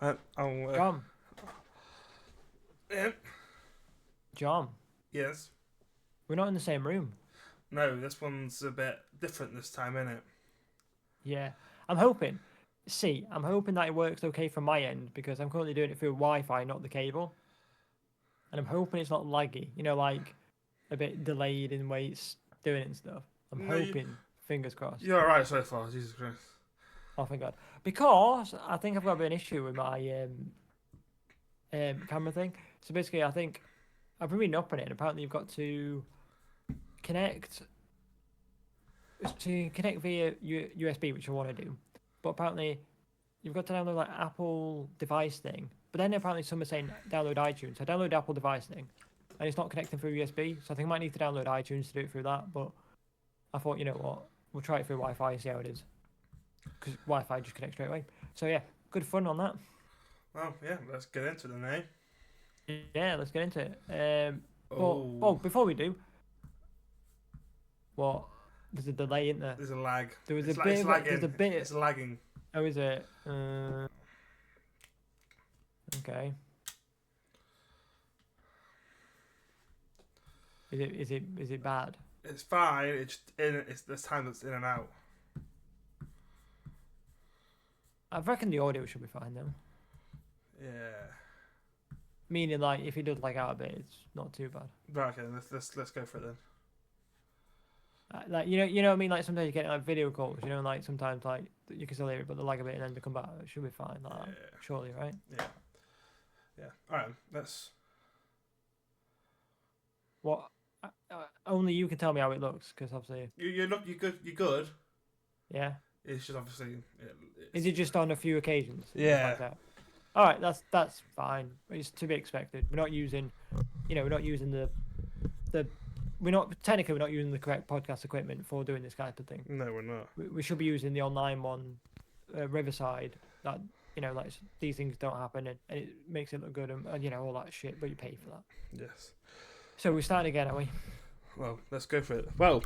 John, Yeah. John, Yes. we're not in the same room. No, this one's a bit different this time, innit? Yeah, I'm hoping. I'm hoping that it works okay from my end because I'm currently doing it through Wi-Fi, not the cable, and I'm hoping it's not laggy. Like a bit delayed in ways doing it and stuff. I'm No, hoping. Fingers crossed. you're alright so far, Jesus Christ. Oh, thank God. Because I think I've got a bit of an issue with my camera thing. So basically, I think I've been reading up on it, and apparently you've got connect to connect via USB, which I want to do. But apparently, you've got to download like Apple device thing. But then apparently some are saying download iTunes. So I download the Apple device thing, and it's not connecting through USB. So I think I might need to download iTunes to do it through that. But I thought, you know what, we'll try it through Wi-Fi and see how it is, because Wi-Fi just connects straight away. So yeah, good fun on that. Well, yeah, let's get into it then, Yeah, let's get into it. Oh, Before we do, what? There's a delay, isn't there? there's a lag. There was It's a bit. lagging. There's a bit. It's lagging. Oh, is it? Okay. Is it bad? It's fine. It's just it's this time that's in and out. I reckon the audio should be fine though. Yeah. Meaning, like, if he does like out a bit, it's not too bad. Right. Okay. Let's go for it then. Like you know what I mean. Like sometimes you get like video calls. Like sometimes like you can still hear it, but they lag a bit and then they come back. It should be fine. Like that, Yeah. surely, right? Yeah. Yeah. All right. Let's. What? Only you can tell me how it looks, because obviously, You look. You good. You good. yeah. It's just obviously. Is it just on a few occasions? Yeah. Like that? All right, that's fine. It's to be expected. We're not using, we're not using we're not using the correct podcast equipment for doing this kind of thing. No, we're not. We should be using the online one, Riverside. That like these things don't happen, and it makes it look good, and all that shit. But you pay for that. Yes. So we're starting again, are we? Well, let's go for it. Well.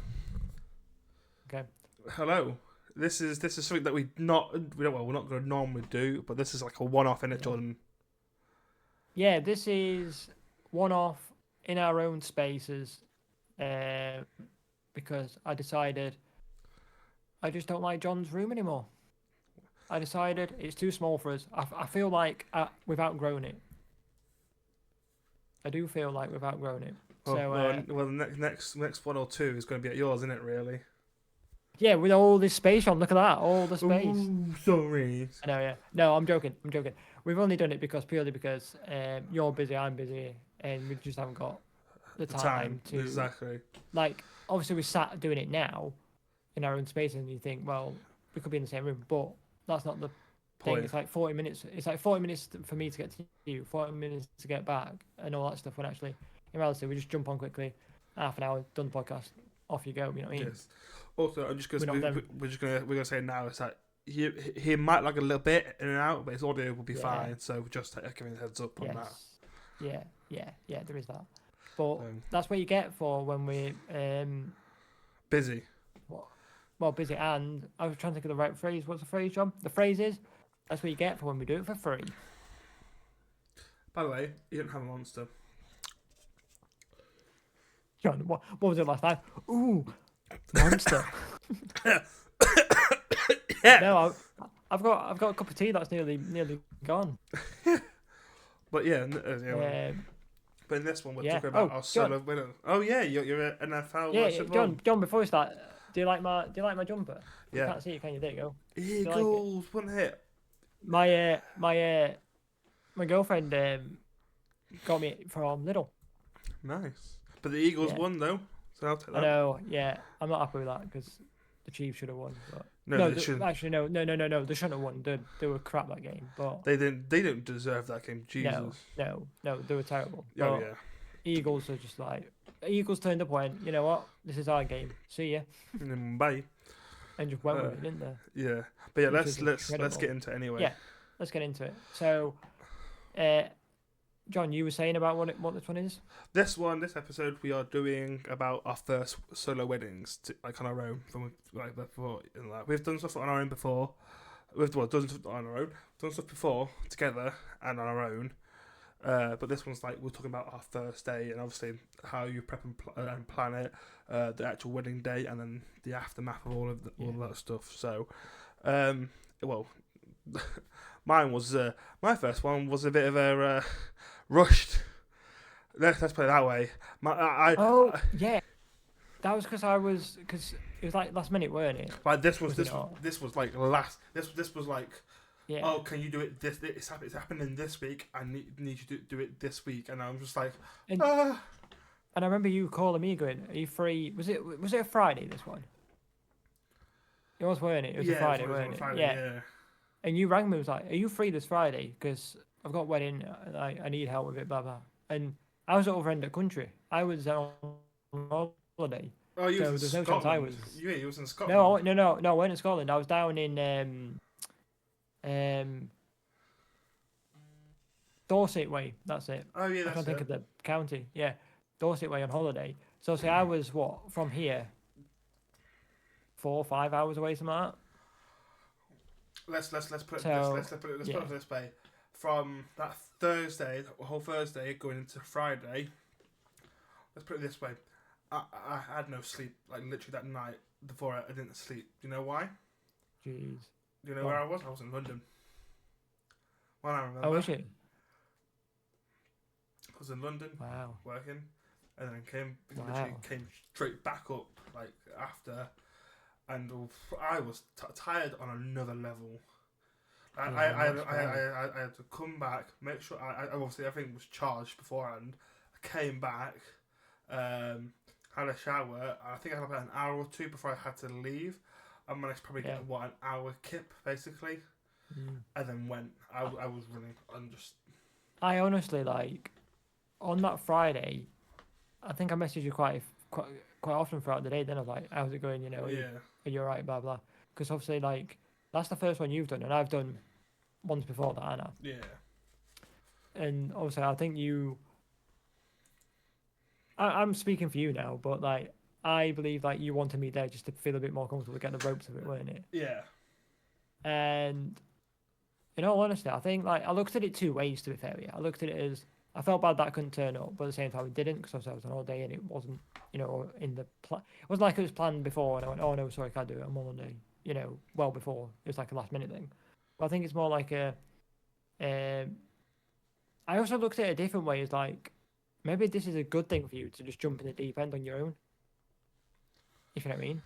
Okay. Hello. This is something that we're not going to normally do, but this is like a one-off in it, Jordan. Yeah, this is one-off in our own spaces, because I decided I just don't like John's room anymore. I decided it's too small for us. I feel like we've outgrown it. I do feel like we've outgrown it. Well, the next one or two is going to be at yours, isn't it? Really? Yeah, with all this space on, look at that, all the space. Ooh, sorry. I know, yeah. No, I'm joking. We've only done it purely because you're busy, I'm busy, and we just haven't got the time to. Exactly. Like, obviously, we sat doing it now in our own space, and you think, well, we could be in the same room, but that's not the thing. Point. It's like 40 minutes. It's like 40 minutes for me to get to you, 40 minutes to get back, and all that stuff. When actually, in reality, we just jump on quickly, half an hour, done the podcast, off you go. You know what I mean? Yes. Also, I'm just going to we're going to say now is that he might lag a little bit in and out, but his audio will be fine. So just giving a heads up on that. Yeah. There is that, but that's what you get for when we're busy. Well, busy, and I was trying to think of the right phrase. What's the phrase, John? The phrase is, that's what you get for when we do it for free. By the way, you don't have a monster. John, what was it last time? Ooh, monster. Yeah. No, I've got a cup of tea that's nearly gone. But yeah, but in this one we're talking about our solo winner. Oh yeah, you're an NFL. Yeah, John. Before we start, do you like my jumper? Yeah. You can't see it, can you? There you go. Eagles, one hit. My girlfriend got me from Lidl. Nice, but the Eagles won though, so I'll take that. I know. Yeah, I'm not happy with that because the Chiefs should have won. But no, they shouldn't. Actually, no. They shouldn't have won. They were crap that game. But they didn't deserve that game. Jesus. No, they were terrible. Oh but yeah. Eagles are just like Eagles turned up and went, you know what? This is our game. See ya. Bye. And just went with it, didn't they? Yeah, but yeah, let's get into it anyway. Yeah, let's get into it. So, John, you were saying about what this one is? This episode, we are doing about our first solo weddings, like on our own. From like before, we've done stuff on our own before, We've done stuff on our own, done stuff before together and on our own. But this one's like we're talking about our first day and obviously how you prep and plan it, the actual wedding day, and then the aftermath of all of that stuff. So, well, mine was my first one was a bit of a rushed. Let's put it that way. Yeah, that was because it was like last minute, weren't it? Like this was like last. This was like. Yeah. Oh, can you do it? It's happening this week. I need you to do it this week, and I'm just like, And I remember you calling me, going, "Are you free?" Was it a Friday? This one. It was, weren't it? It was a Friday, weren't it? Friday, yeah. And you rang me, was like, "Are you free this Friday? Because I've got a wedding, and I need help with it, blah blah." And I was at the other end of the country. I was on holiday. Oh, you was in Scotland. No chance I was. Yeah, you was in Scotland. No, I weren't in Scotland. I was down in Dorset way. That's it. Oh yeah, I can't think of the county. Yeah, Dorset way on holiday. So say I was from here, 4 or 5 hours away, something like that. Let's put it this way. From that Thursday, the whole Thursday going into Friday. Let's put it this way. I had no sleep, like literally that night before I didn't sleep. Do you know why? Jeez. Do you know where I was? I was in London. Well, I remember. Oh, was you? I was in London. Wow. Working, and then came straight back up like after, and I was tired on another level. I had to come back, make sure I obviously everything was charged beforehand. I came back, had a shower. I think I had about an hour or two before I had to leave. I managed to probably get an hour kip basically, and then went. I was running and just. I honestly on that Friday, I think I messaged you quite often throughout the day. Then I was like, "How's it going? Are you alright?" Blah blah. Because obviously that's the first one you've done, and I've done ones before that, Anna. Yeah. And obviously, I think you. I'm speaking for you now, but I believe you wanted me there just to feel a bit more comfortable, to get the ropes of it, weren't it? Yeah. And in all honesty, I think I looked at it two ways. To be fair, I looked at it as I felt bad that I couldn't turn up, but at the same time it didn't because I was on all day and it wasn't, in the plan. It wasn't like it was planned before, and I went, "Oh no, sorry, I can't do it. I'm on holiday." Well before it was like a last minute thing. But I think it's more like a. I also looked at it a different way, as maybe this is a good thing for you to just jump in the deep end on your own. If you know what I mean.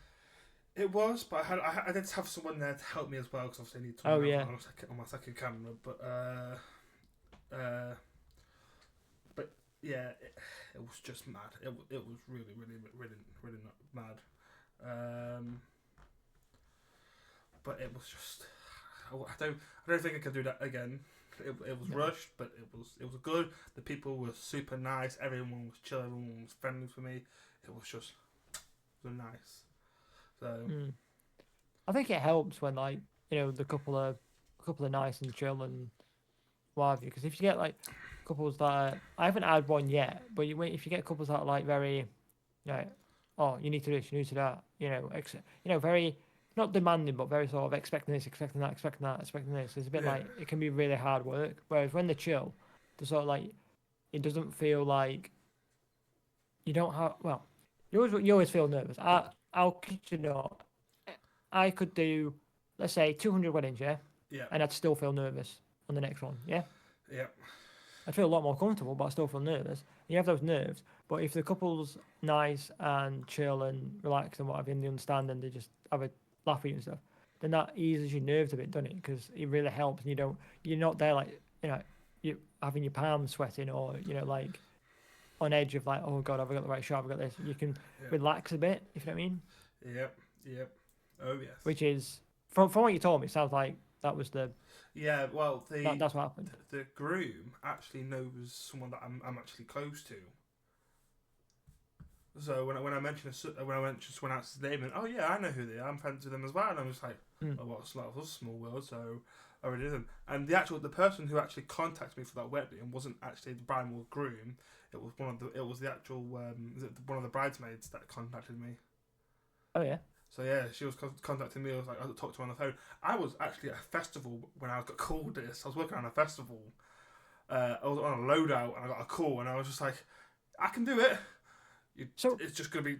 It was, but I did have someone there to help me as well because obviously I need to on my second camera. But yeah, it was just mad. It was really mad. But it was just I don't think I can do that again. It was rushed, but it was good. The people were super nice. Everyone was chill. Everyone was friendly for me. It was just nice. So I think it helps when the couple are nice and chill and what have you. Because if you get couples that I haven't had one yet, but if you get couples that are very, oh, you need to do this, you need to do that, very not demanding, but very sort of expecting this, expecting that, expecting that, expecting this. It's a bit it can be really hard work. Whereas when they're chill, they're sort of it doesn't feel like you don't have. Well, you always feel nervous. I'll kid you not. I could do, let's say, 200 weddings, yeah, and I'd still feel nervous on the next one, yeah. Yeah. I'd feel a lot more comfortable, but I still feel nervous. You have those nerves, but if the couple's nice and chill and relaxed and whatever, and they understand and they just have a laugh at you and stuff, then that eases your nerves a bit, doesn't it? Because it really helps, and you're not there you having your palms sweating or on edge of oh god, have I got the right shot? Have I got this? You can relax a bit, if you know what I mean. Yep. Oh yes. Which is from what you told me, it sounds like that was the. Yeah, well, that's what happened. The groom actually knows someone that I'm actually close to. So when I mentioned someone else's name, and oh yeah, I know who they are. I'm friends with them as well, and I was like, oh, what's a small world? So I already knew them. And the person who actually contacted me for that wedding wasn't actually the bride or groom. It was one of the actual one of the bridesmaids that contacted me. Oh yeah. So yeah, she was contacting me. I was like, I talked to her on the phone. I was actually at a festival when I got called this. I was working on a festival. I was on a loadout and I got a call, and I was just like, I can do it. It's just gonna be.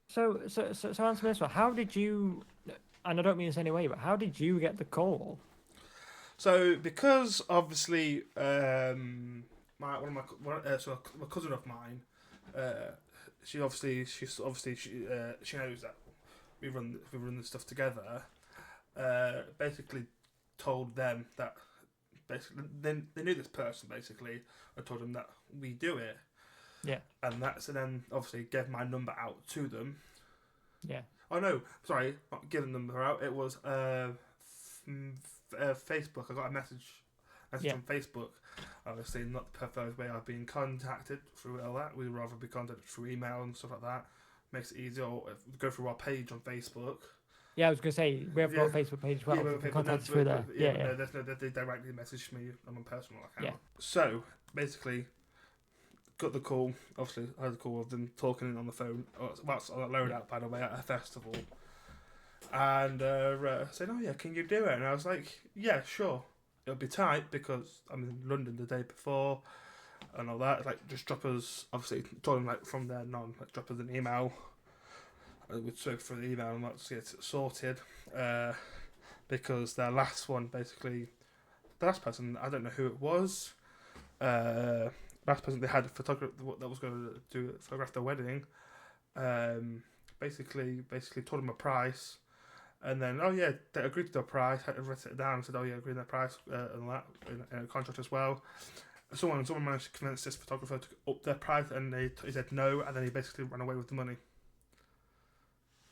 So answer me this one. How did you? And I don't mean this anyway, but how did you get the call? So because obviously, my cousin of mine, she knows that we run this stuff together. Basically, told them that basically they knew this person basically. I told them that we do it. Yeah. And then obviously gave my number out to them. Yeah. Oh no, sorry, not giving them her out. It was Facebook. I got a message on Facebook. Obviously, not the preferred way I've been contacted through all that. We'd rather be contacted through email and stuff like that. Makes it easier. Or go through our page on Facebook. Yeah, I was gonna say we have got a Facebook page as well. Yeah, you can contact us through there. No, they directly messaged me on my personal account. Yeah. So basically, got the call. Obviously, I had the call of them talking on the phone. That's on a loadout, by the way, at a festival. And said, "Oh yeah, can you do it?" And I was like, "Yeah, sure." It'll be tight because I'm in London the day before, and all that. Like, just drop us. Obviously, told them like from there on, like drop us an email. We'd spoke through the email and let's get it sorted. Because their last one, basically, the last person, I don't know who it was. Last person they had a photographer that was going to photograph their wedding. Basically told them a price, and then they agreed to the price. Had to write it down and said, "Oh yeah, agreed to the price and that in a contract as well." Someone managed to convince this photographer to up their price, and he said no, and then he basically ran away with the money.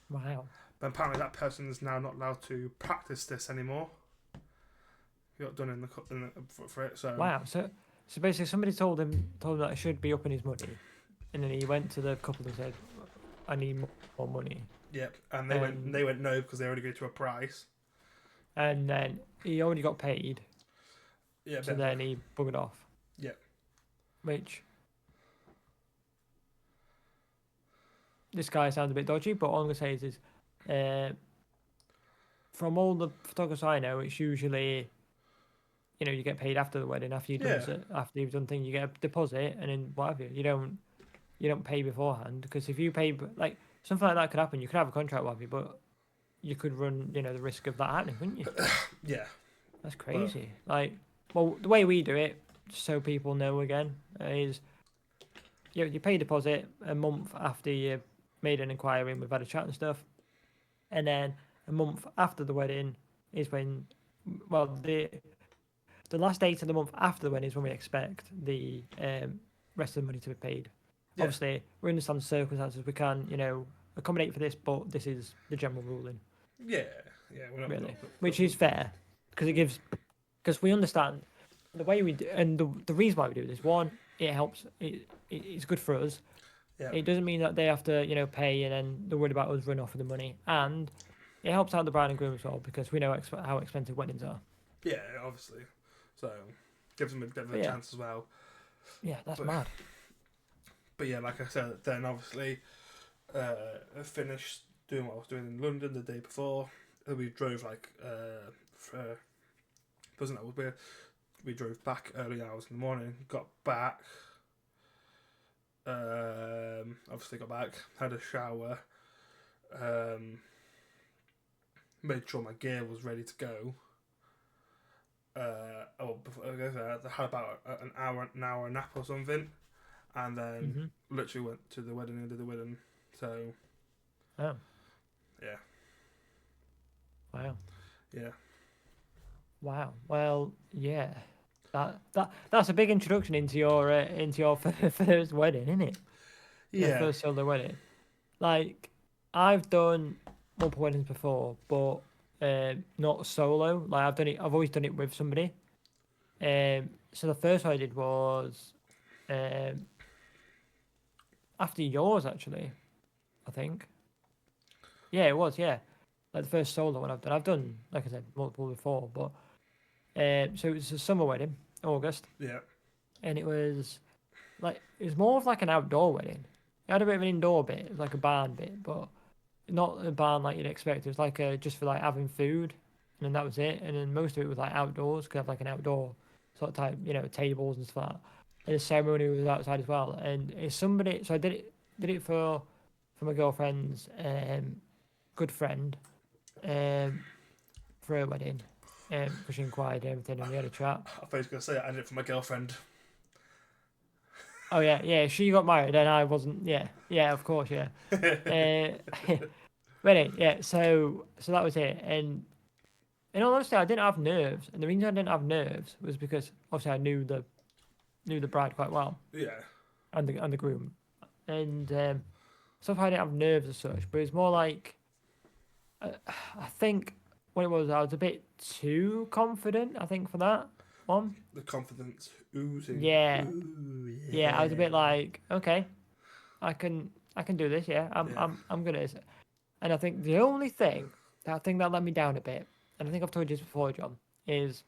Wow. But apparently that person is now not allowed to practice this anymore. He got done for it. So wow. So basically, somebody told him that it should be up in his money, and then he went to the couple and said, "I need more money." Yep, and they went no because they already agreed to a price. And then he already got paid. Yeah. So then he buggered off. Yep. Which this guy sounds a bit dodgy, but all I'm gonna say is from all the photographers I know, it's usually, you get paid after the wedding, after you've done things, you get a deposit, and then whatever. You don't pay beforehand, because if you pay, like, something like that could happen. You could have a contract with you, but you could run the risk of that happening, wouldn't you? Yeah. That's crazy. The way we do it, so people know again, is you pay a deposit a month after you made an inquiry and we've had a chat and stuff, and then a month after the wedding is when, the last date of the month after the wedding is when we expect the rest of the money to be paid. Yeah. Obviously, we understand the circumstances. We can, accommodate for this, but this is the general ruling. Yeah. We're not, really, which is fair, because we understand the way we do, and the reason why we do this. One, it helps. It's good for us. Yeah. It doesn't mean that they have to, pay and then they're worried about us running off with the money, and it helps out the bride and groom as well, because we know how expensive weddings are. Yeah, obviously. So gives them a bit of a chance as well. Yeah, that's mad. But yeah, like I said, then obviously I finished doing what I was doing in London the day before. We drove we drove back early hours in the morning, got back. Obviously got back, had a shower, made sure my gear was ready to go. Before I go there, I had about an hour nap or something, and then literally went to the wedding and did the wedding. So, yeah. Wow. Yeah. Wow. Well, yeah. That's a big introduction into your first wedding, isn't it? Yeah. Your first solo wedding. Like, I've done multiple weddings before, but not solo. Like, I've always done it with somebody. So the first one I did was after yours, actually, I think. Yeah, it was. Yeah, like the first solo one I've done. I've done, like I said, multiple before, but. So it was a summer wedding, August. Yeah. And it was more of like an outdoor wedding. It had a bit of an indoor bit, it was like a barn bit, but not a barn like you'd expect. It was like just for like having food, and then that was it. And then most of it was like outdoors. Could have like an outdoor sort of type, tables and stuff like that. And the ceremony was outside as well. And it's somebody. So I did it for my girlfriend's good friend for her wedding. Because she inquired and everything, and we had a chat. I thought he was going to say I did it for my girlfriend. Oh yeah, she got married and I wasn't. Yeah, of course, yeah. But anyway, yeah. So that was it. And in all honesty, I didn't have nerves, and the reason I didn't have nerves was because obviously I knew the bride quite well. Yeah. And the groom, and so I didn't have nerves as such, but it's more like I think what it was, I was a bit too confident. I think for that one. The confidence oozing. Yeah. Ooh, Yeah, I was a bit like, okay, I can do this. Yeah, I'm good at this. And I think the only thing that let me down a bit, and I think I've told you this before, John, is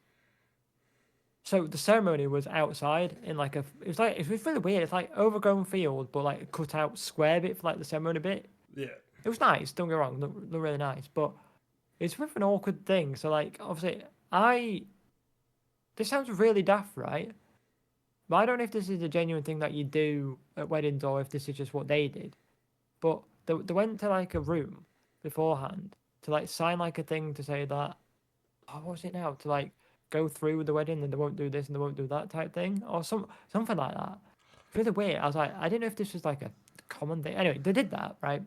so the ceremony was outside in like it was really weird. It's like overgrown field, but like a cut out square bit for like the ceremony bit. Yeah. It was nice. Don't get me wrong, look really nice, but it's with an awkward thing. So like obviously this sounds really daft, right? But I don't know if this is a genuine thing that you do at weddings or if this is just what they did. But they went to like a room beforehand to like sign like a thing to say that, what was it now? To like go through with the wedding and they won't do this and they won't do that type thing or something like that. Really weird. I was like, I didn't know if this was like a common thing. Anyway, they did that, right?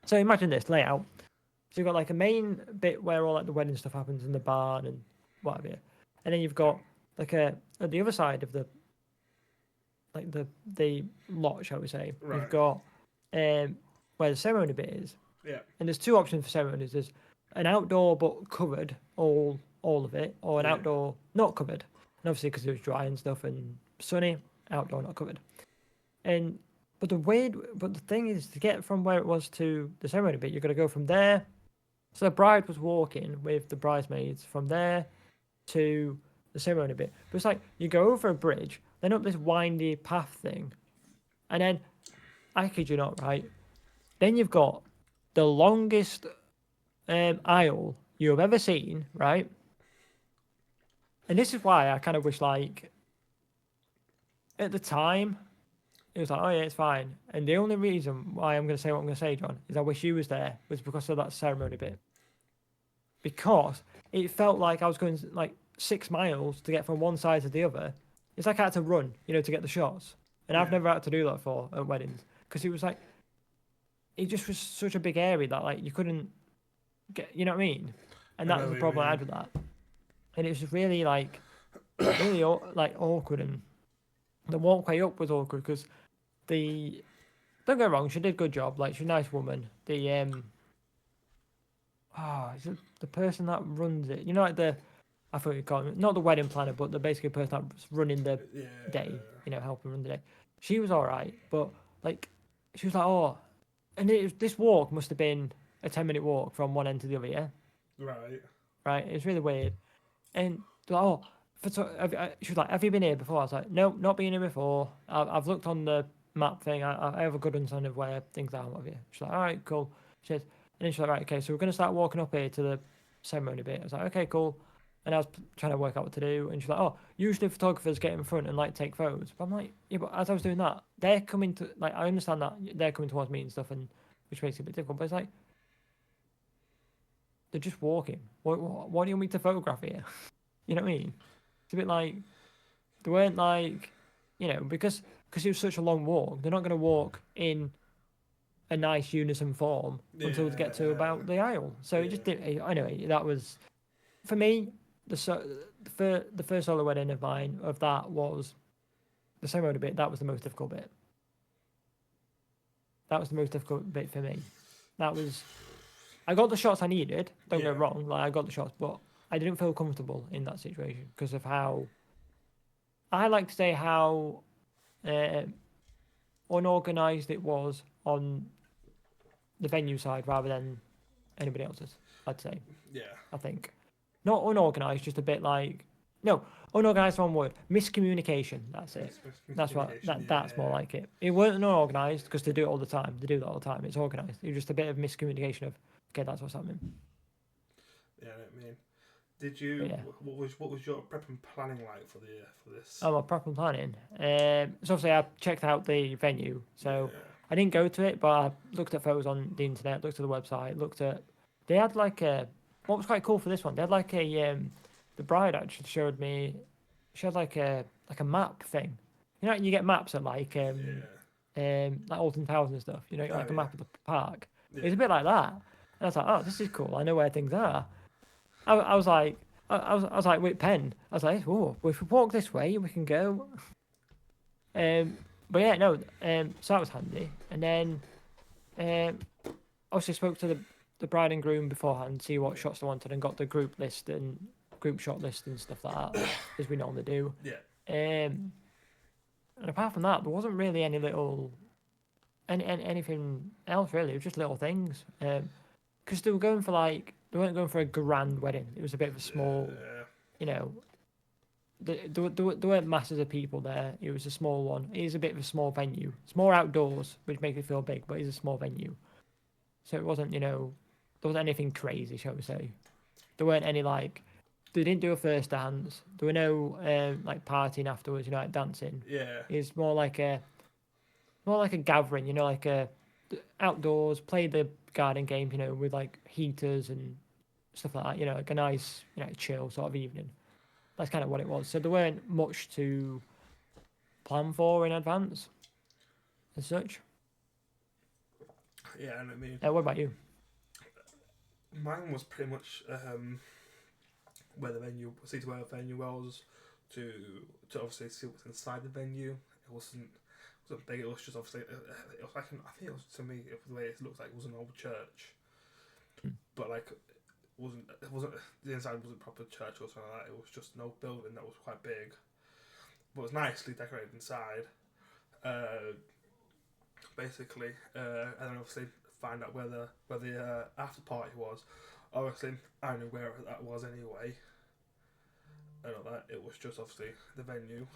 So imagine this layout. So you've got like a main bit where all like the wedding stuff happens in the barn and whatever. And then you've got like at the other side of the lot, shall we say, right. You've got where the ceremony bit is. Yeah. And there's two options for ceremonies. There's an outdoor but covered all of it, or an outdoor not covered. And obviously because it was dry and stuff and sunny, outdoor not covered. But the thing is, to get from where it was to the ceremony bit, you've got to go from there. So the bride was walking with the bridesmaids from there to the ceremony bit. But it's like you go over a bridge, then up this windy path thing, and then I kid you not, right? Then you've got the longest aisle you have ever seen, right? And this is why I kind of wish, like, at the time, it was like, oh yeah, it's fine. And the only reason why I'm going to say what I'm going to say, John, is I wish you was there, was because of that ceremony bit. Because it felt like I was going like 6 miles to get from one side to the other. It's like I had to run, to get the shots. And I've never had to do that before at weddings. Because it was like, it just was such a big area that like you couldn't get, you know what I mean? And that was the problem I had with that. And it was just really like, really like awkward. And the walkway up was awkward because don't get me wrong, she did a good job. Like, she's a nice woman. Is it the person that runs it? Like I thought you'd call it, not the wedding planner, but the basically person that's running the day, helping run the day. She was all right, but like, she was like, oh, and this walk must have been a 10-minute walk from one end to the other, yeah? Right, it's really weird. And like, oh, she was like, have you been here before? I was like, no, not been here before. I've looked on the map thing. I have a good understanding of where things are. She's like, all right, cool. She says, and then she's like, right, okay, so we're going to start walking up here to the ceremony bit. I was like, okay, cool. And I was trying to work out what to do. And she's like, oh, usually photographers get in front and like take photos. But I'm like, yeah, but as I was doing that, they're coming to, like, I understand that they're coming towards me and stuff, and which makes it a bit difficult. But it's like, they're just walking. What do you want me to photograph here? You know what I mean? It's a bit like, they weren't like, because it was such a long walk, they're not going to walk in a nice unison form until they get to about the aisle. So it just did. Anyway, that was, for me, the first solo wedding of mine, of that was the ceremony bit. That was the most difficult bit. That was the most difficult bit for me. I got the shots I needed, don't get me wrong, like I got the shots, but I didn't feel comfortable in that situation because of how, I like to say how unorganised it was on the venue side rather than anybody else's, I'd say. Yeah. I think. Not unorganised, just a bit like, No, unorganised one word. Miscommunication. That's it. That's what. That's more like it. It weren't unorganised because they do it all the time. They do that all the time. It's organised. It's just a bit of miscommunication of okay, that's what's happening. Yeah, I mean, did you? Yeah. What was your prep and planning like for this? Oh, my prep and planning. So obviously I checked out the venue. So I didn't go to it, but I looked at photos on the internet, looked at the website, looked at. They had like a. What was quite cool for this one? They had like a. The bride actually showed me. She had like a map thing. You know, you get maps at like Alton Towers and stuff. You know, like a map of the park. Yeah. It was a bit like that, and I was like, oh, this is cool. I know where things are. I was like. I was like with pen. I was like, oh, well, if we walk this way, we can go. But yeah, no. So that was handy. And then, obviously spoke to the bride and groom beforehand, see what shots they wanted, and got the group list and group shot list and stuff like that, as we normally do. Yeah. And apart from that, there wasn't really anything else really. It was just little things. Because they were going for like. They weren't going for a grand wedding. It was a bit of a small, you know. There weren't masses of people there. It was a small one. It is a bit of a small venue. It's more outdoors, which makes it feel big, but it's a small venue. So it wasn't, there wasn't anything crazy, shall we say. There weren't any like, they didn't do a first dance. There were no like partying afterwards, like dancing. Yeah. It's more like a gathering, like a outdoors, play the garden games, with like heaters and stuff like that, like a nice, chill sort of evening. That's kind of what it was. So there weren't much to plan for in advance, as such. Yeah, and I mean... What about you? Mine was pretty much where the venue was, to obviously see what's inside the venue. It wasn't big, it was just obviously... It was like, I think it was, to me, the way it looked like it was an old church. But like... It wasn't the inside wasn't proper church or something like that. It was just an old building that was quite big, but it was nicely decorated inside. Basically, and then obviously find out where the after party was. Obviously, I knew where that was anyway. And all that, it was just obviously the venue.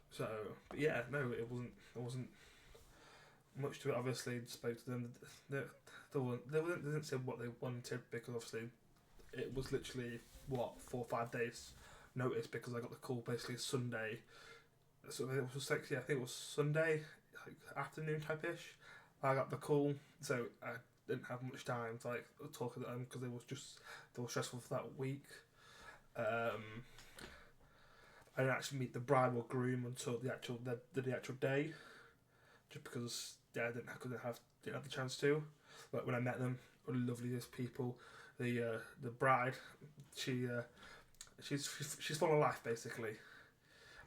So, but yeah, no, it wasn't much to it. Obviously, spoke to them. They didn't say what they wanted, because obviously it was literally 4 or 5 days notice, because I got the call basically Sunday. So it was like, I think it was Sunday, like afternoon type ish. I got the call, so I didn't have much time to like talk to them, because they were stressful for that week. I didn't actually meet the bride or groom until the actual day, just because I didn't have the chance to. But when I met them, were the loveliest people. The bride, she's full of life basically.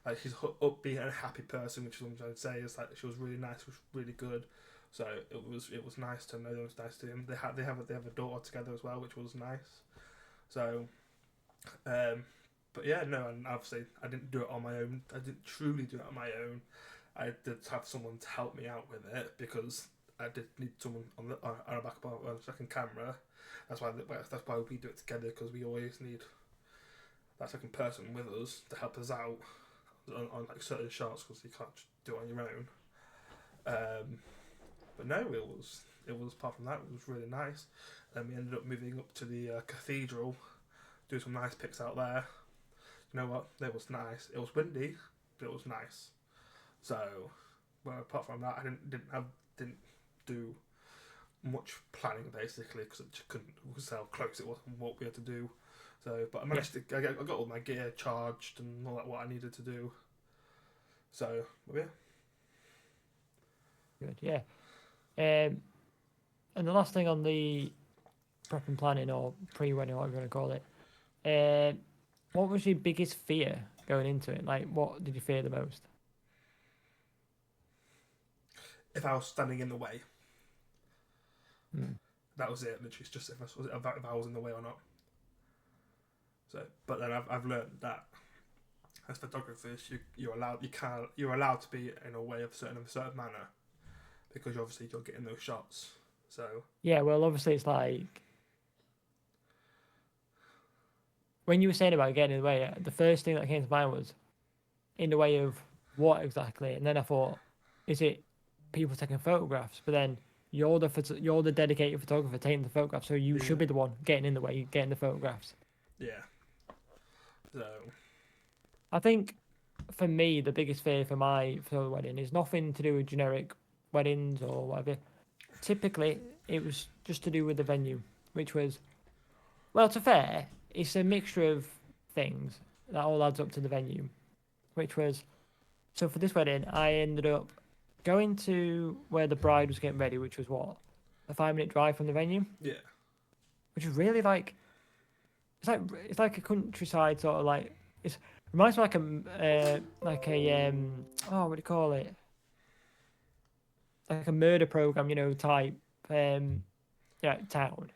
Like, she's upbeat and a happy person, which is what I'm trying to say. Is like, she was really nice, was really good. So it was nice to know them. It was nice to them. They have a daughter together as well, which was nice. So, but yeah, no, and obviously I didn't do it on my own. I didn't truly do it on my own. I did have someone to help me out with it, because I did need someone on a backup on a second camera. That's why we do it together, because we always need that second person with us to help us out on like certain shots, because you can't just do it on your own. But no, it was apart from that, it was really nice. And we ended up moving up to the cathedral, do some nice pics out there. You know what? It was nice. It was windy, but it was nice. So, well, apart from that, I didn't do much planning basically, because we could see how close it was and what we had to do. So, but I managed to. I got all my gear charged and all that what I needed to do. So, yeah. Good, yeah. And the last thing on the prep and planning, or pre-wedding, whatever you want to call it, what was your biggest fear going into it? Like, what did you fear the most? If I was standing in the way. That was it. Literally, it's just if I was in the way or not. So, but then I've learned that as photographers, you're allowed to be in a way of a certain manner, because obviously you're getting those shots. So yeah, well, obviously it's like when you were saying about getting in the way, the first thing that came to mind was in the way of what exactly, and then I thought, is it people taking photographs? But then you're the dedicated photographer taking the photographs, so you should be the one getting in the way, getting the photographs. Yeah. So. I think for me, the biggest fear for my photo wedding is nothing to do with generic weddings or whatever. Typically, it was just to do with the venue, which was, well, to fair, it's a mixture of things that all adds up to the venue, which was, so for this wedding, I ended up going to where the bride was getting ready, which was what, a 5-minute drive from the venue? Yeah. Which is really like, it's like a countryside sort of like, it reminds me like a oh, what do you call it? Like a murder program, type town.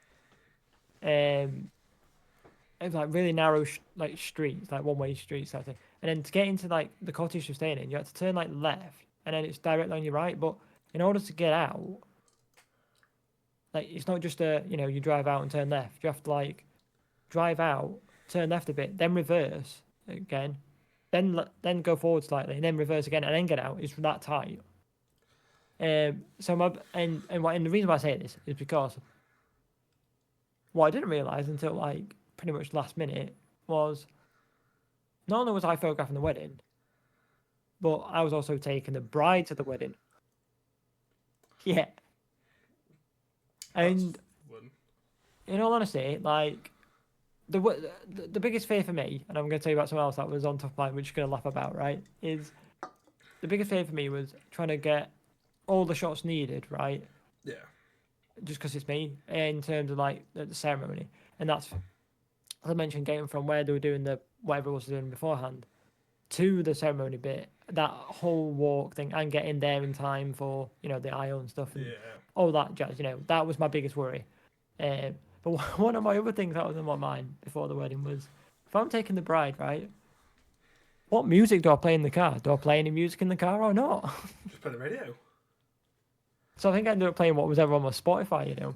It's like really narrow like streets, like one-way streets, that thing. And then to get into like the cottage you're staying in, you have to turn like left, and then it's directly on your right. But in order to get out, like it's not just you drive out and turn left. You have to like drive out, turn left a bit, then reverse again, then go forward slightly, and then reverse again, and then get out. It's that tight. So and the reason why I say this is because what I didn't realise until like pretty much last minute was not only was I photographing the wedding, but I was also taking the bride to the wedding. Yeah. And in all honesty, like the biggest fear for me, and I'm going to tell you about something else that was on top of mine, which you're going to laugh about, right? Is the biggest fear for me was trying to get all the shots needed, right? Yeah. Just because it's me, in terms of like the ceremony, and that's, as I mentioned, getting from where they were doing the whatever it was doing beforehand to the ceremony bit, that whole walk thing, and getting there in time for the aisle and stuff, and all that jazz. That was my biggest worry. But one of my other things that was in my mind before the wedding was, if I'm taking the bride, right, what music do I play in the car? Do I play any music in the car or not? Just play the radio. So I think I ended up playing what was ever on my Spotify,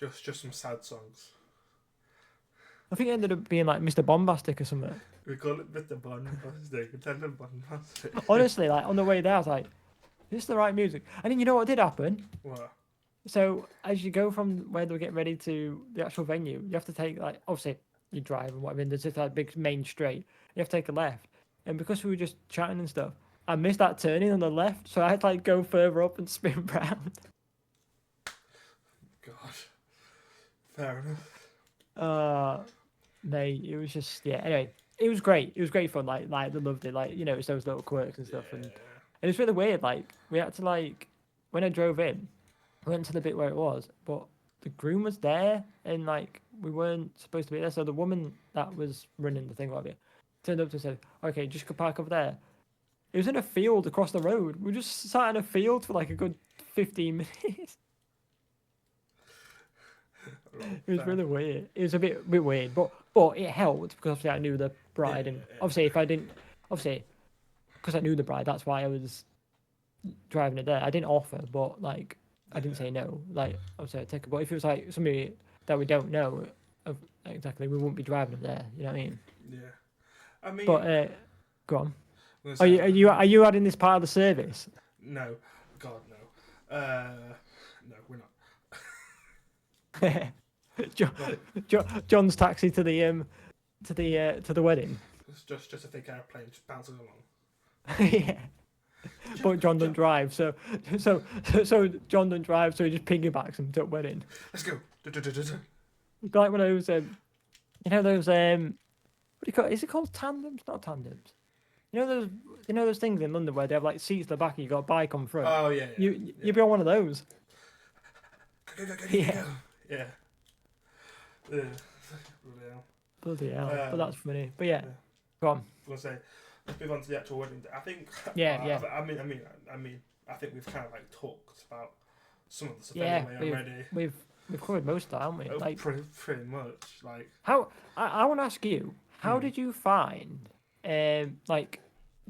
Just some sad songs. I think it ended up being like Mr. Bombastic or something. We call it Mr. Bombastic. Bombastic. Honestly, like on the way there, I was like, "Is this the right music?" And then you know what did happen? What? So as you go from where they were getting ready to the actual venue, you have to take like, obviously you drive and whatever, and there's just that big main straight. You have to take a left, and because we were just chatting and stuff, I missed that turning on the left, so I had to like go further up and spin round. Gosh, fair enough. Mate, it was just Anyway, it was great. It was great fun. Like they loved it. Like it's those little quirks and stuff, and it's really weird. Like we had to when I drove in, I went to the bit where it was, but the groom was there, and like we weren't supposed to be there. So the woman that was running the thing, whatever, turned up and said, "Okay, just go park over there." It was in a field across the road. We just sat in a field for like a good 15 minutes. It was really weird. It was a bit weird, but it helped because obviously I knew the bride, and obviously because I knew the bride, that's why I was driving her there. I didn't offer, but like I didn't say no. Like obviously I'd take her, but if it was like somebody that we don't know exactly, we wouldn't be driving her there. You know what I mean? Yeah. I mean. But go on. Are you adding this part of the service? No, God no. No, we're not. John's taxi to the wedding. Just a fake airplane just bouncing along. Yeah. But John doesn't drive, so John doesn't drive, so he just piggybacks him to the wedding. Let's go. Like one of those, those what do you call? Is it called tandems? Not tandems. You know those things in London where they have like seats at the back and you got a bike on front. Oh yeah. You'd be on one of those. Go. Yeah. Yeah. Bloody hell. But that's funny. But yeah. Go on. I was gonna say, let's move on to the actual wedding day. I think. Yeah. I mean. I think we've kind of like talked about some of the stuff already. We've covered most of that, haven't we? Like pretty much. Like how I want to ask you, how did you find like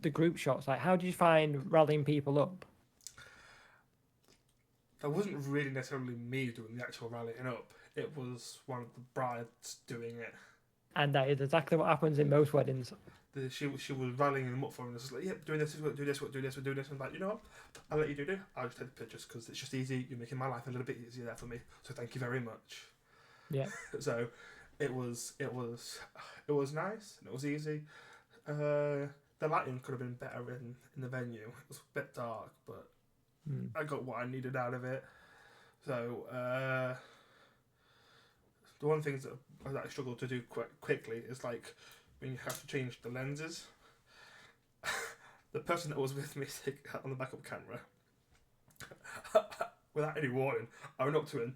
the group shots? Like how did you find rallying people up? That wasn't really necessarily me doing the actual rallying up. it was one of the brides doing it. And that is exactly what happens in most weddings. She was rallying them up for him. Just like, yep, doing this, do this, do this, do this. And like, you know what? I'll let you do it. I'll just take the pictures because it's just easy. You're making my life a little bit easier there for me. So thank you very much. Yeah. So it was nice and it was easy. The lighting could have been better in the venue. It was a bit dark, but I got what I needed out of it. So the one thing that I struggled to do quite quickly is like when you have to change the lenses. The person that was with me on the backup camera, without any warning, I went up to him,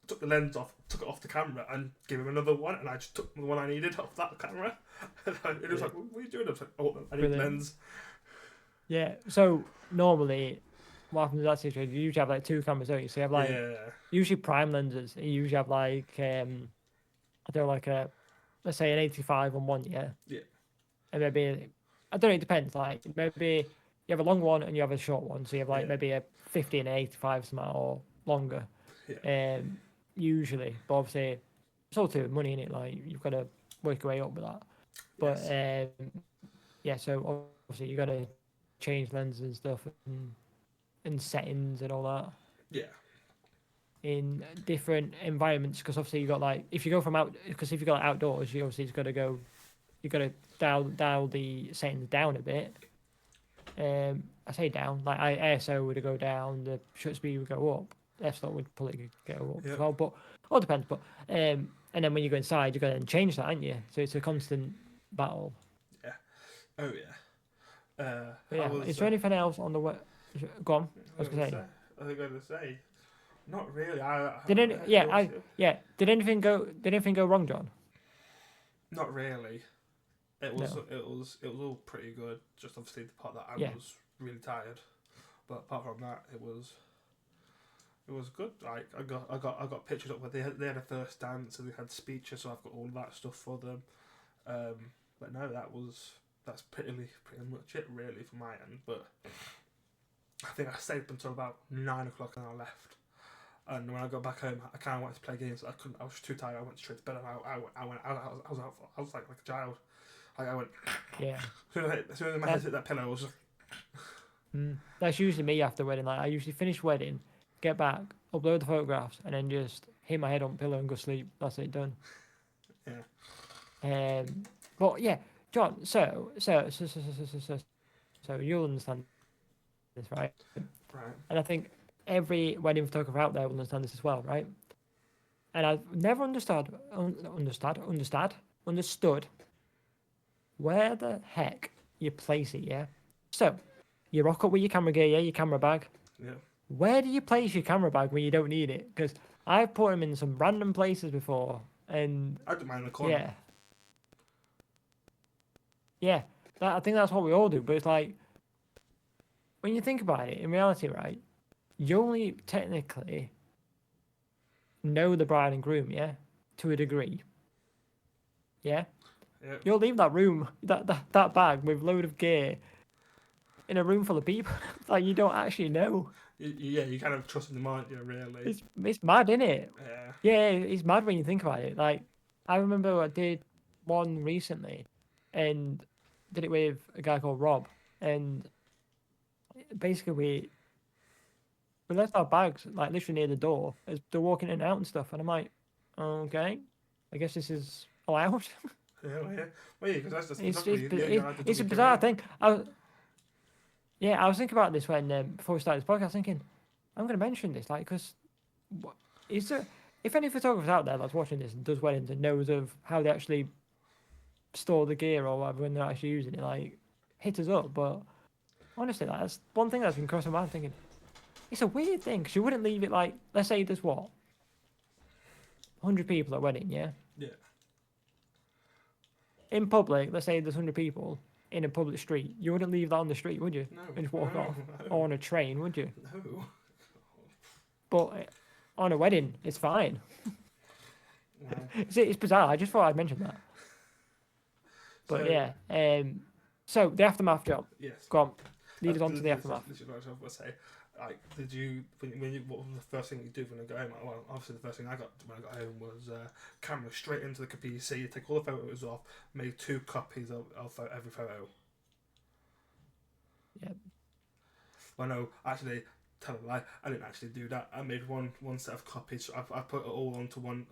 took the lens off, took it off the camera, and gave him another one, and I just took the one I needed off that camera. And it was like, what are you doing? I was like, oh, I need the lens. Yeah, so normally what happens in that situation, you usually have like 2 cameras, don't you? So you have like, usually prime lenses, you usually have like, I don't know, like let's say an 85 on one, yeah? Yeah. And maybe, I don't know, it depends, like maybe you have a long one and you have a short one, so you have like maybe a 50 and an 85 something or longer. Yeah. Usually, but obviously it's all to money in it, like you've got to work your way up with that. But yeah, so obviously you got to change lenses and stuff and settings and all that. Yeah. In different environments, because obviously you got like if you go from because if you go like outdoors, you obviously got to dial the settings down a bit. I say down, like ISO would go down, the shutter speed would go up, f-stop would probably go up as well, but all depends. But and then when you go inside, you got to change that, aren't you? So it's a constant battle. Yeah. Oh yeah. Is there anything else on the way? Go on. I was gonna say. Not really. Did anything go wrong, John? Not really. It was all pretty good. Just obviously the part that I was really tired, but apart from that, it was good. Like I got pictures up where they had a first dance and they had speeches, so I've got all that stuff for them. But no, that's pretty much it really for my end. But I think I stayed up until about 9 o'clock and I left. And when I got back home, I kind of wanted to play games. I couldn't. I was too tired. I went straight to bed. And I was like a child. Like I went. Yeah. As soon as my head hit that pillow, I was just. That's usually me after wedding. Like I usually finish wedding, get back, upload the photographs, and then just hit my head on the pillow and go sleep. That's it, done. Yeah. But yeah, John. So you'll understand this, right? Right. And I think every wedding photographer out there will understand this as well, right? And I've never understood where the heck you place it, yeah? So, you rock up with your camera gear, yeah, your camera bag. Yeah. Where do you place your camera bag when you don't need it? Because I've put them in some random places before, and... I don't mind the corner. Yeah. Yeah, I think that's what we all do, but it's like, when you think about it, in reality, right, you only technically know the bride and groom, yeah, to a degree. Yeah? Yep. You'll leave that room, that bag with load of gear in a room full of people. Like, you don't actually know. You kind of trust them, aren't you, really? It's mad, isn't it? Yeah. Yeah, it's mad when you think about it. Like, I remember I did one recently and did it with a guy called Rob. And basically we left our bags, like, literally near the door as they're walking in and out and stuff. And I'm like, okay, I guess this is allowed. Yeah. Well, yeah, because that's it's a bizarre thing. I was thinking about this when before we started this podcast. Thinking, I'm going to mention this, like, because is there? If any photographers out there that's watching this and does weddings and knows of how they actually store the gear or whatever when they're actually using it, like, hit us up. But honestly, like, that's one thing that's been crossing my mind. Thinking, it's a weird thing because you wouldn't leave it like, let's say there's 100 people at a wedding, yeah. Yeah. In public, let's say there's 100 people in a public street, you wouldn't leave that on the street, would you? No. And just walk off. No. Or on a train, would you? No. But on a wedding, it's fine. No. It's bizarre. I just thought I'd mention that. But so the aftermath job. Yes. Go on. Lead us on to the aftermath. This is what I was going to say. like, did you when you what was the first thing you do when you got home? Well, obviously the first thing I got when I got home was camera straight into the PC, take all the photos off, made 2 copies of every photo. Yeah. Well, no, actually, tell a lie, I didn't actually do that. I made one set of copies. I put it all onto one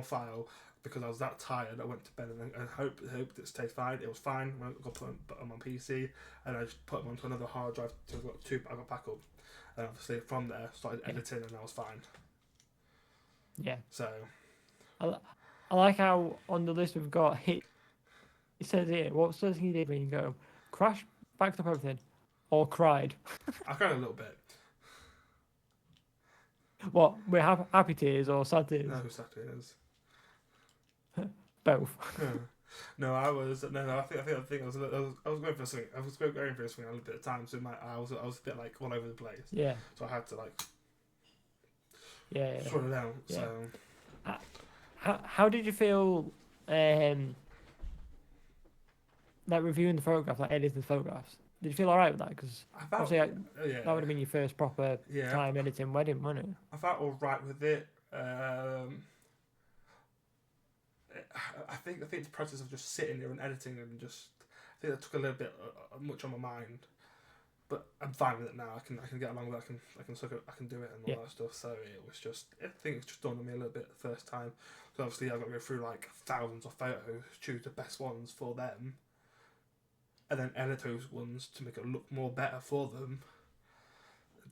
file because I was that tired. I went to bed and I hoped it stayed fine. It was fine. I got put them on PC and I just put them onto another hard drive. So I got 2. I got backup, and obviously from there started editing and I was fine. Yeah. So I like how on the list we've got it says here, what's the thing you did when you go crash, backed up everything, or cried? I cried a little bit. What, we're happy tears or sad tears? No, exactly it is. Both. No, I was no. I think I was going for something. I was going for something a little bit of time, so I was a bit like all over the place. Yeah. So I had to like Yeah. sort it out. Yeah. So how did you feel? Like reviewing the photograph, like editing the photographs. Did you feel alright with that? Because obviously that would have been your first proper time editing wedding, wouldn't it? I felt alright with it. I think the process of just sitting there and editing and just I think that took a little bit much on my mind, but I'm fine with it now. I can get along with it. I can do it and all that stuff. So it was just I think it's just dawned on me a little bit the first time. So obviously I've got to go through like thousands of photos, choose the best ones for them, and then edit those ones to make it look more better for them.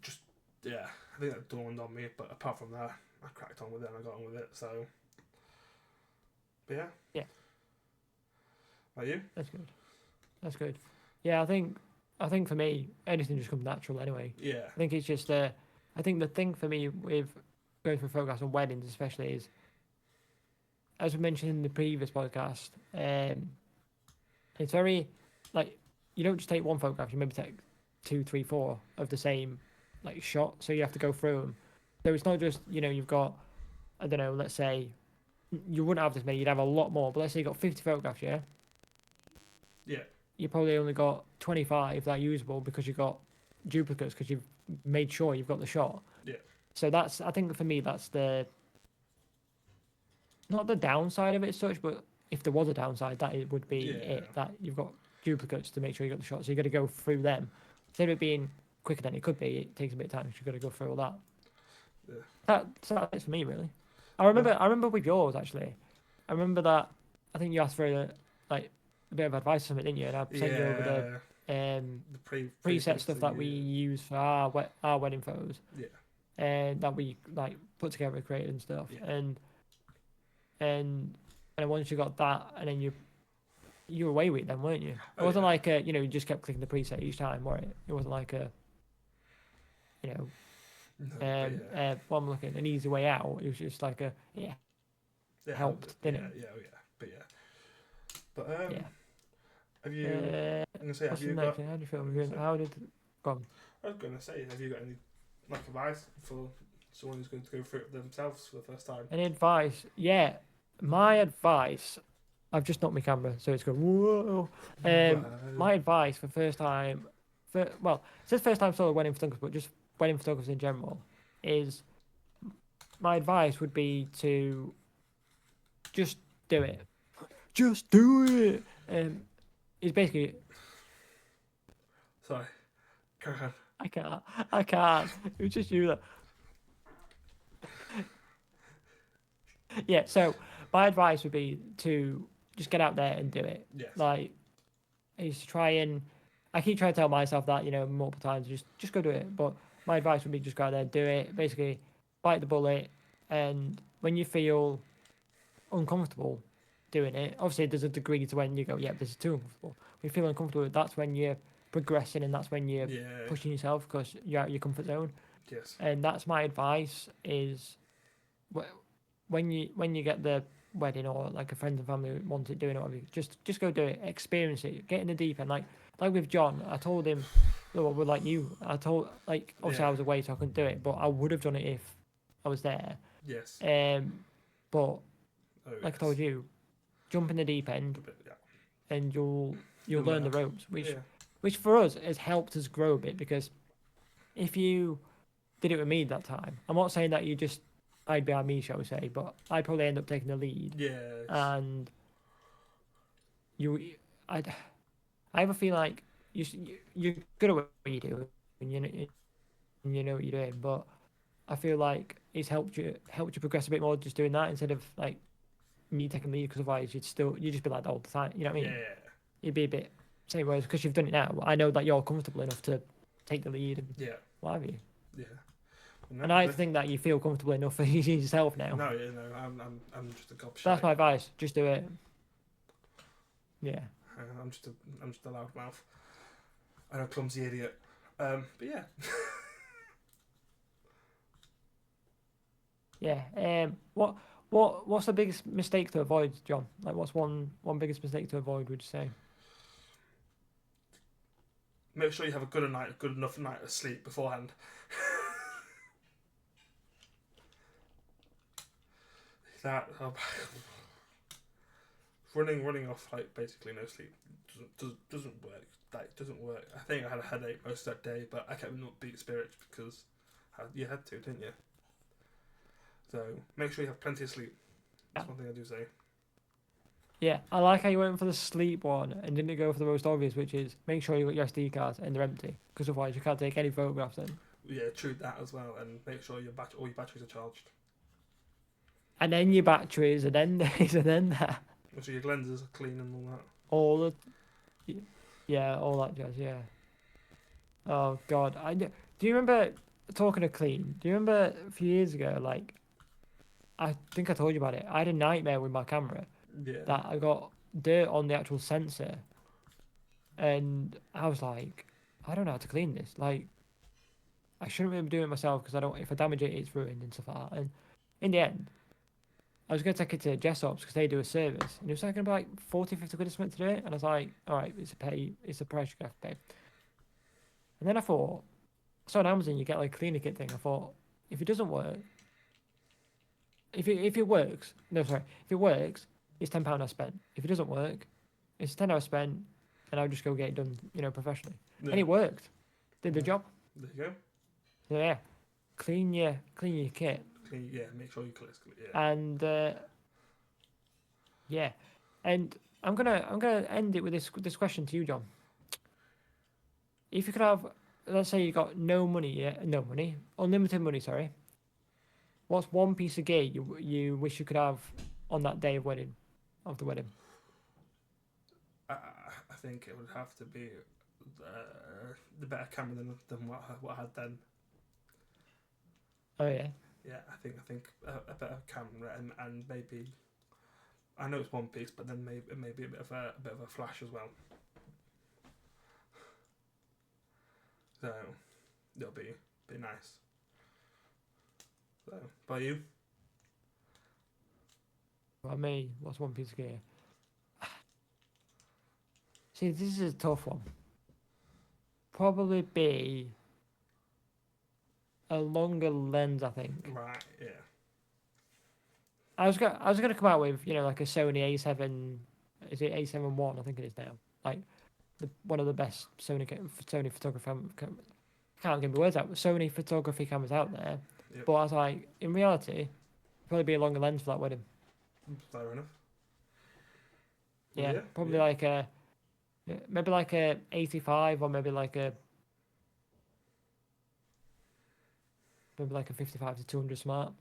Just I think that dawned on me. But apart from that, I cracked on with it and I got on with it. So. But yeah. Are you? That's good. Yeah, I think for me, anything just comes natural anyway. Yeah. I think it's just I think the thing for me with going for photographs on weddings especially is, as we mentioned in the previous podcast, it's very like you don't just take one photograph. You maybe take 2, 3, 4 of the same like shot. So you have to go through them. So it's not just you've got I don't know. Let's say you wouldn't have this many. You'd have a lot more. But let's say you got 50 photographs. Yeah. Yeah. You probably only got 25 that are usable because you got duplicates because you've made sure you've got the shot. Yeah. So I think for me that's not the downside of it as such, but if there was a downside, that it would be it, that you've got duplicates to make sure you got the shot. So you got to go through them. Instead of it being quicker than it could be, it takes a bit of time. So you've got to go through all that. Yeah. That's for me really. I remember with yours actually. I remember that I think you asked for a bit of advice or something, didn't you? And I sent you over the preset stuff that we use for our wedding photos. Yeah. And that we put together, created and stuff. Yeah. And once you got that, and then you were away with it then, weren't you? It wasn't like you just kept clicking the preset each time, were it? It wasn't like what I'm looking an easy way out. It was just like helped, didn't it? But have you? I'm gonna say, have you got? How do you feel? How did? Go on. I was gonna say, have you got any advice for someone who's going to go through it themselves for the first time? Any advice? Yeah, my advice. I've just knocked my camera, so it's going whoa. My advice for first time, it says first time solo wedding photographers, but just wedding photographers in general, is my advice would be to just do it. Just do it. It's basically. Sorry, go ahead. I can't. It was just you that. Yeah. So my advice would be to just get out there and do it. Yes. Is to try and. I keep trying to tell myself that multiple times. Just go do it. But my advice would be just go out there and do it. Basically, bite the bullet, and when you feel uncomfortable doing it, obviously there's a degree to when you go, yeah, this is too uncomfortable. When you feel uncomfortable, that's when you're progressing and that's when you're pushing yourself because you're out of your comfort zone. Yes. And that's my advice is when you get the wedding or like a friend and family wants it doing it, whatever, just go do it, experience it, get in the deep end. Like with John, I told him, like you, obviously I was away so I couldn't do it, but I would have done it if I was there. Yes. But like I told you, jump in the deep end, and you'll learn the ropes, which for us has helped us grow a bit because if you did it with me that time, I'm not saying that you just hide behind me, shall we say, but I'd probably end up taking the lead. Yes. And I ever feel like you're good at what you do, and you know what you're doing, but I feel like it's helped you progress a bit more just doing that instead of like me taking the lead, because otherwise you'd just be like that all the time. You know what I mean? Yeah. You'd be a bit same way because you've done it now. I know that you're comfortable enough to take the lead and Yeah. what have you. Yeah. No, And I think that you feel comfortable enough for yourself now. No, yeah, no, I'm just a gobshite. That's my advice. Just do it. Yeah. I'm just a loudmouth and a clumsy idiot. But yeah. Yeah. What's the biggest mistake to avoid, John? Like, what's one biggest mistake to avoid? Would you say? Make sure you have a good enough night of sleep beforehand. That running off like basically no sleep doesn't work. That doesn't work. I think I had a headache most of that day, but I kept in upbeat spirits because you had to, didn't you? So make sure you have plenty of sleep. That's one thing I do say. Yeah, I like how you went for the sleep one and didn't go for the most obvious, which is make sure you got your SD cards and they're empty, because otherwise you can't take any photographs then. Yeah, true that as well, and make sure all your batteries are charged. And then your batteries, and then this, and then that. Make sure your lenses are clean and all that. All that jazz, yeah. Oh God, do you remember talking of clean? Do you remember a few years ago, like, I think I told you about it. I had a nightmare with my camera. Yeah. That I got dirt on the actual sensor, and I was like, I don't know how to clean this. Like, I shouldn't be doing it myself because if I damage it, it's ruined and stuff like that. And in the end, I was going to take it to Jessop's because they do a service, and it was like going to be like 40, 50 quid or something to do it. And I was like, all right, it's a price you have to pay. And then I thought, I saw on Amazon you get like a cleaner kit thing. I thought, if it doesn't work, if it works, it's £10 I spent. If it doesn't work, it's £10 I spent, and I'll just go get it done, professionally. Yeah. And it worked. Did the job. There you go. So yeah, clean your kit. Make sure you clean. Yeah. And yeah, and I'm gonna end it with this question to you, John. If you could have, let's say you got unlimited money, sorry. What's one piece of gear you wish you could have on that day of the wedding? I think it would have to be the better camera than what I had then. Oh yeah. Yeah, I think a better camera and maybe, I know it's one piece, but then maybe a bit of a flash as well. So it'll be nice. So, by you? By me, what's one piece of gear? See, this is a tough one. Probably be a longer lens, I think. Right. Yeah. I was gonna come out with like a Sony A7. Is it A7 I think it is now. Like one of the best Sony photography. Can't get my words out. Sony photography cameras out there. Yep. But I was like, in reality, probably be a longer lens for that wedding. Fair enough. Yeah, probably like maybe like a 85 or maybe like a 55 to 200 smart.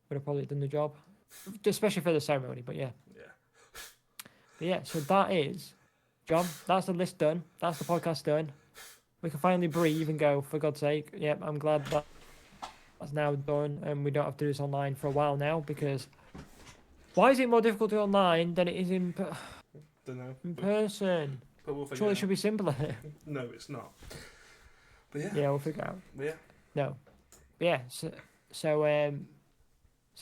Would have probably done the job, especially for the ceremony. But yeah. Yeah. So that is, John. That's the list done. That's the podcast done. We can finally breathe and go. For God's sake. Yep. I'm glad that's now done, and we don't have to do this online for a while now, because why is it more difficult to do online than it is in person? But we'll surely it should be simpler. No, it's not. But yeah. Yeah, we'll figure it out. But yeah. No. But yeah. So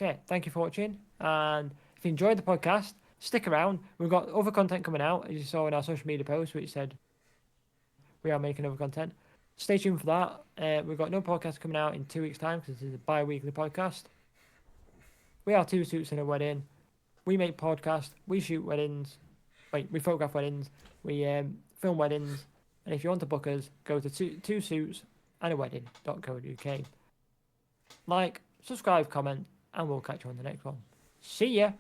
yeah, thank you for watching, and if you enjoyed the podcast, stick around. We've got other content coming out, as you saw in our social media post, which said we are making other content. Stay tuned for that. We've got no podcast coming out in 2 weeks' time because this is a bi-weekly podcast. We are Two Suits and a Wedding. We make podcasts. We shoot weddings. We photograph weddings. We film weddings. And if you want to book us, go to twosuitsandawedding.co.uk. Like, subscribe, comment, and we'll catch you on the next one. See ya!